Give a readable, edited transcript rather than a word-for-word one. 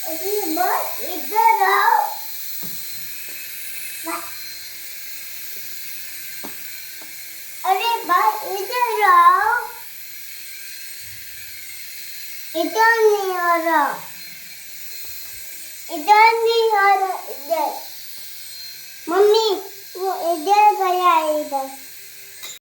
अरे बस इधर आओ। अरे बस इधर आओ। इधर नहीं आ रहा। इधर नहीं आ रहा। इधर मम्मी वो इधर गया है इधर।